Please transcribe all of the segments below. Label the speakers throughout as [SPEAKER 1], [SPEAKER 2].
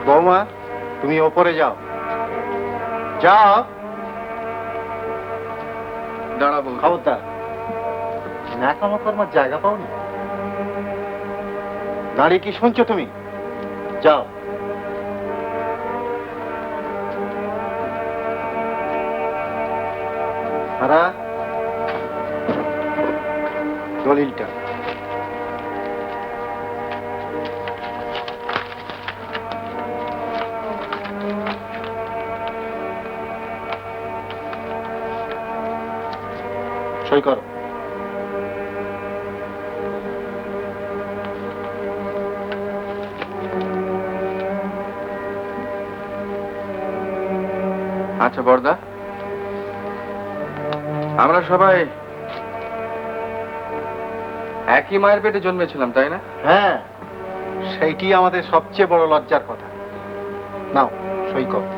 [SPEAKER 1] বৌমা, তুমি ওপরে যাও, যাও।
[SPEAKER 2] দাঁড়াবো।
[SPEAKER 1] খবরদার, ন্যাকামো করবার জায়গা পাওনি। দাঁড়িয়ে কি শুনছো তুমি? যাও। সারা দলিলটা। সই করো।
[SPEAKER 2] আচ্ছা বর্দা, আমরা সবাই একই মায়ের পেটে জন্মেছিলাম, তাই না?
[SPEAKER 1] হ্যাঁ, সেইটি আমাদের সবচেয়ে বড় লজ্জার কথা। নাও, সই করো।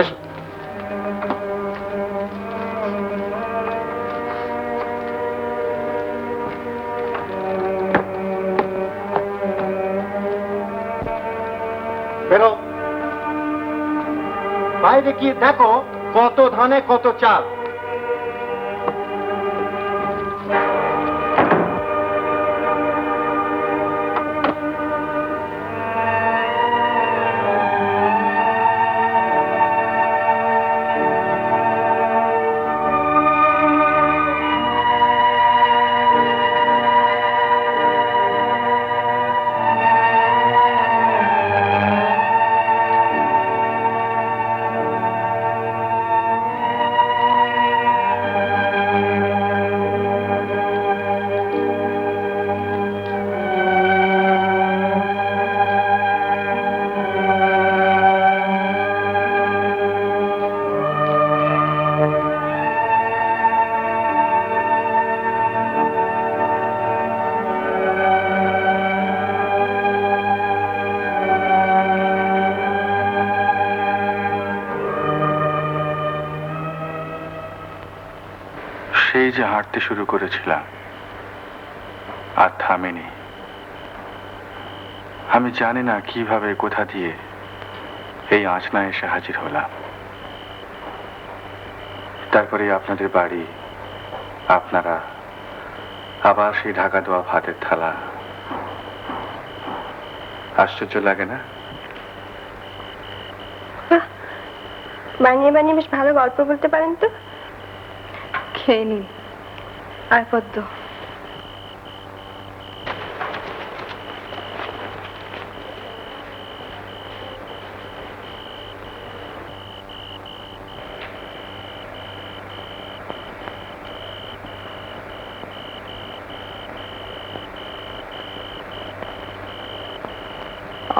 [SPEAKER 1] এসো। বেরো, বাইরে গিয়ে দেখো কত ধানে কত চাল।
[SPEAKER 3] সেই যে হাঁটতে শুরু করেছিলাম আর থামেনি। আমি জানি না কিভাবে কোথা দিয়ে এই আঁচনায় এসে হাজির হলাম। তারপরে আপনাদের বাড়ি, আপনারা, আবার সেই ঢাকা দেওয়া ভাতের থালা। আশ্চর্য লাগে না?
[SPEAKER 4] বানিয়ে বানিয়ে বেশ ভালো গল্প বলতে পারেন তো। খেয়ে নিন। আর পদ্ম,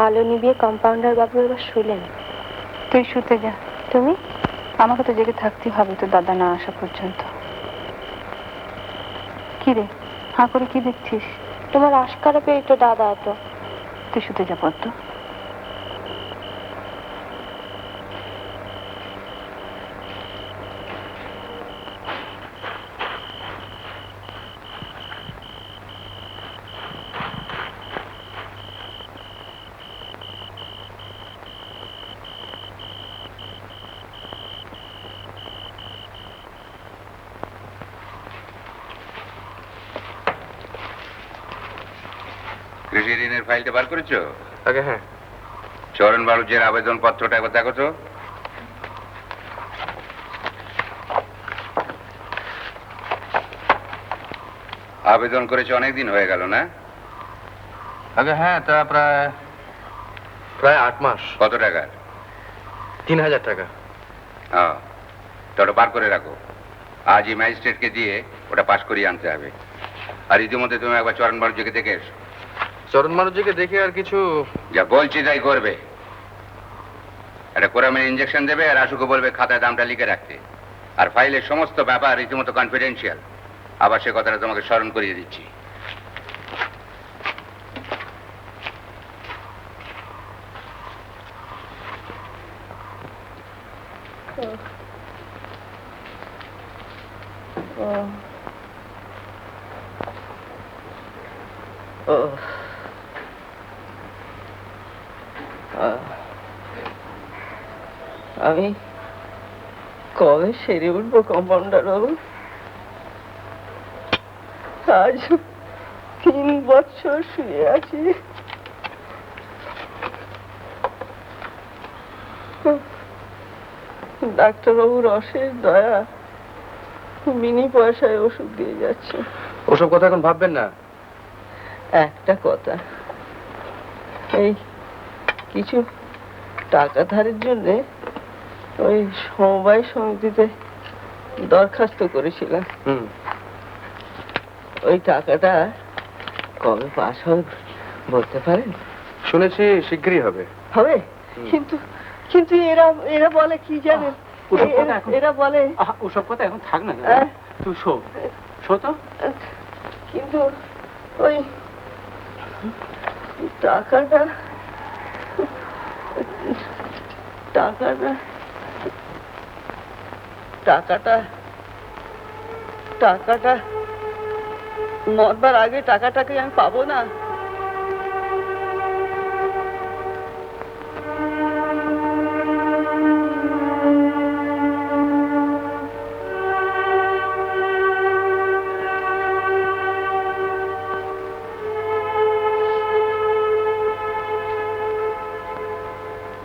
[SPEAKER 4] আলো নিভিয়ে কম্পাউন্ডার বাবু এবার শুলেন।
[SPEAKER 5] তুই শুতে যা।
[SPEAKER 4] তুমি?
[SPEAKER 5] আমাকে তো জেগে থাকতেই হবে তো দাদা না আসা পর্যন্ত। কি রে, হাঁ করে কি দেখছিস?
[SPEAKER 4] তোমার আশকারা পেয়ে তো দাদা এত।
[SPEAKER 5] তুই শুতে যা পদ্ম।
[SPEAKER 6] কৃষি ঋণের ফাইলটা বার করেছো?
[SPEAKER 2] আগে হ্যাঁ।
[SPEAKER 6] চরণ বাড়ুজের আবেদন পত্রটা একবার দেখো তো। আবেদন করেছে অনেকদিন হয়ে গেল না?
[SPEAKER 2] আগে হ্যাঁ, তা প্রায় 8 মাস।
[SPEAKER 6] কত টাকা?
[SPEAKER 2] 3000 টাকা।
[SPEAKER 6] হ্যাঁ, তো ওটা বার করে রাখো। আজই ম্যাজিস্ট্রেটকে দিয়ে ওটা পাস করিয়ে আনতে হবে। আর ইতিমধ্যে তুমি একবার চরণ বাড়ুজিকে দেখে এসো।
[SPEAKER 2] চরণ মানুষকে দেখে আর কিছু?
[SPEAKER 6] যা বলছি তাই করবে। একটা কোরামের ইঞ্জেকশন দেবে আর আশুকে বলবে খাতায় দামটা লিখে রাখতে। আর ফাইলের সমস্ত ব্যাপার রীতিমতো কনফিডেন্সিয়াল। আবার সে কথাটা তোমাকে স্মরণ করিয়ে দিচ্ছি।
[SPEAKER 7] ও আমি কবে সেরে উঠবো কম্পাউন্ডার বাবু? আজ 3 বছর শুয়ে আছি। ডাক্তারবাবুর অশেষ দয়া, বিনি পয়সায় ওষুধ দিয়ে যাচ্ছে।
[SPEAKER 2] ওসব কথা এখন ভাববেন না।
[SPEAKER 7] একটা কথা, এই কিছু টাকা ধারের জন্য ওই সমবায় সমিতিতে দরখাস্ত করেছিলাম। ওই টাকাটা কবে পাস হবে বলতে পারেন?
[SPEAKER 2] শুনেছি শিগগিরই হবে।
[SPEAKER 7] হবে, কিন্তু কিন্তু এরা এরা বলে কি জানেন, এরা বলে
[SPEAKER 1] ওসব কথা এখন থাক না,
[SPEAKER 7] হ্যাঁ?
[SPEAKER 1] তুই শো শো তো।
[SPEAKER 7] কিন্তু ওই টাকাটা টাকাটা টাকাটা টাকাটা মরবার আগে টাকাটাকে আমি পাবো না।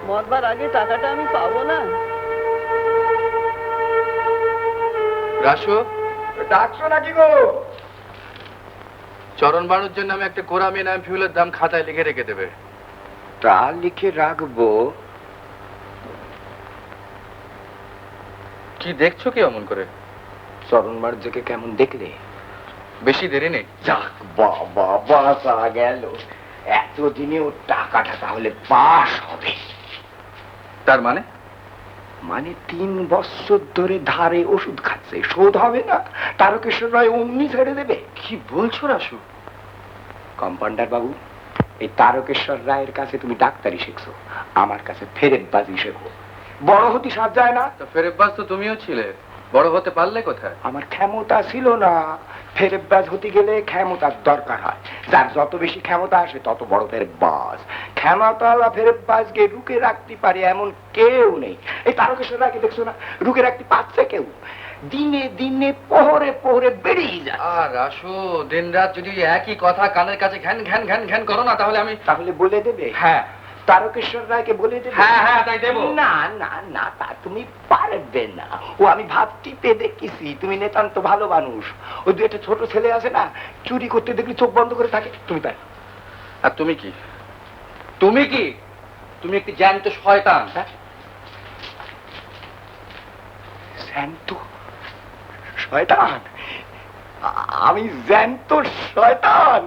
[SPEAKER 7] মরবার আগে টাকাটা আমি পাবো না।
[SPEAKER 2] রাসু,
[SPEAKER 1] ডাকছো নাকি গো?
[SPEAKER 2] চরণ বানুর জন্য আমি একটা কোরামিন অ্যাম্পিউলের দাম খাতায় লিখে রেখে দেবে।
[SPEAKER 8] তা লিখে রাখবো।
[SPEAKER 2] কি দেখছো কি অমন করে?
[SPEAKER 8] চরণ বাড়িকে কেমন দেখলে?
[SPEAKER 2] বেশি দেরি নেই।
[SPEAKER 8] যাক বাবা, বাঁচা গেল। এতদিনে ওর টাকাটা তাহলে পাস হবে।
[SPEAKER 2] তার মানে?
[SPEAKER 8] মানে 3 বছর ধরে ধারে ওষুধ খাচ্ছে, শোধ হবে না। তারকেশ্বর রায় অমনি ছেড়ে দেবে।
[SPEAKER 2] কি বলছো রাসু?
[SPEAKER 8] কম্পাউন্ডার বাবু, এই তারকেশ্বর রায়ের কাছে তুমি ডাক্তারি শিখছো, আমার কাছে ফেরেববাজি শেখো। বড় হতে সাজ যায় না।
[SPEAKER 2] তো ফেরেববাজ তো তুমিও ছিলে, বড় হতে পারলে কোথায়?
[SPEAKER 8] আমার ক্ষমতা ছিল না। ফেরেববাজ হতে গেলে ক্ষমতার দরকার হয়। যার যত বেশি ক্ষমতা আসে তত বড় ফেরেববাজ। ক্ষমতাওয়ালা ফেরেববাজকে রুখে রাখতে পারে এমন কেউ নেই। এই তারকেশ্বর রায়কে দেখছো না, রুখে রাখতে পারছে কেউ? দিনে দিনে প্রহরে প্রহরে বেড়েই যায়।
[SPEAKER 2] আর রাসু, দিন রাত যদি একই কথা কানের কাছে ঘ্যান ঘ্যান ঘ্যান ঘ্যান করো না, তাহলে আমি
[SPEAKER 8] তাহলে বলে দেবে?
[SPEAKER 2] হ্যাঁ
[SPEAKER 8] তারকেশ্বর রায়কে বলে দেবে?
[SPEAKER 2] হ্যাঁ হ্যাঁ তাই দেবো।
[SPEAKER 8] না না না, তা তুমি পারবে না। ও আমি ভাবটি পে দেখেছি, তুমি নেতান্ত ভালো মানুষ। ওই 2টা ছোট ছেলে আছে না, চুরি করতে দেখলে চোখ বন্ধ করে থাকে, তুমি তাই।
[SPEAKER 2] আর তুমি কি? তুমি কি? তুমি একটি জ্যান্ত শয়তান।
[SPEAKER 8] জ্যান্ত শয়তান? আমি জ্যান্ত শয়তান?